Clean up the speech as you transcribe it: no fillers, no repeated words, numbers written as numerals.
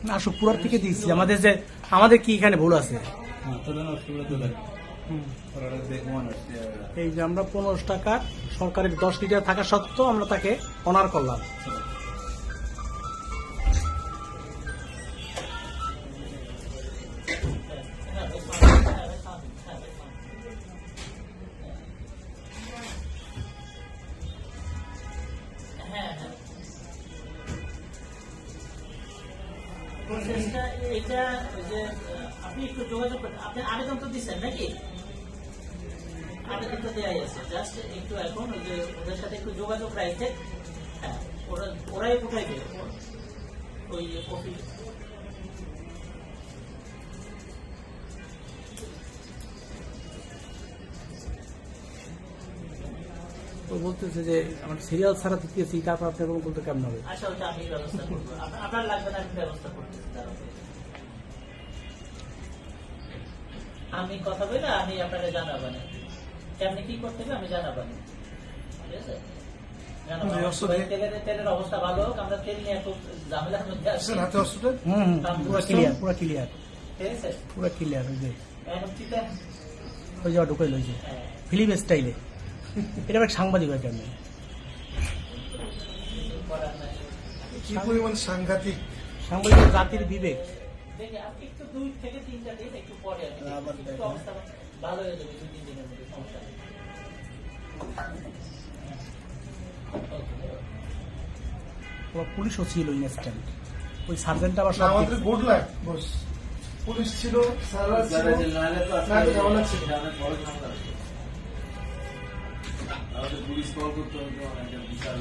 না আসলে পুরার থেকে দিয়েছি আমাদের কি এখানে ভুল আছে? এই যে আমরা 15 টাকা সরকারের 10 লিটার থাকা সত্ত্বেও আমরা তাকে অনার করলাম। আপনি একটু যোগাযোগ করেন, আপনি আবেদন তো দিচ্ছেন নাকি? আবেদন তো দেওয়াই আছে, জাস্ট একটু এখন ওই যে ওদের সাথে একটু যোগাযোগ রাখতে, হ্যাঁ ওরাই উঠাই দেবে ওই অফিস। তো বলতেছে যে আমার সিরিয়াল ছাড়া দিতেছি, তারপর আপনি এরকম বলতে কেমন হবে? আচ্ছা ওটা আমি ব্যবস্থা করবো, আপনার লাগবে না, আমি ব্যবস্থা করতেছি। আমি কথা বলে আমি আপনাকে জানাবেন কেমনি কি করতে হবে, আমি জানাবেন। ঠিক আছে, তেলের অবস্থা ভালো হোক, আমরা তেল নিয়ে খুব ঝামেলার মধ্যে আছি। পুরো ক্লিয়ার, পুরো ক্লিয়ার, ঠিক আছে, পুরো ক্লিয়ার। ওই যে এখন চিন্তা ওই যাওয়া ঢুকে লইছে ফিল্ম স্টাইলে। এটা একটা সাংবাদিক হয় কেমন করার নাই। কি পরিমাণ সাংঘাতিক সাংবাদিক জাতির বিবেক। দেখি আপনি একটু 2 থেকে 3টা দিন একটু পরে একটু অবস্থা ভালো হয়ে যাবে, 2-3 দিনের মধ্যে, সমস্যা নেই। পুলিশও ছিল ইনস্ট্যান্ট, ওই সার্জেন্ট আবার সব আমাদের গুড লাক বস, পুলিশ ছিল, সারা ছিল, ঝামেলা ছিল। পুলিশ কল করতে হবে, বিশাল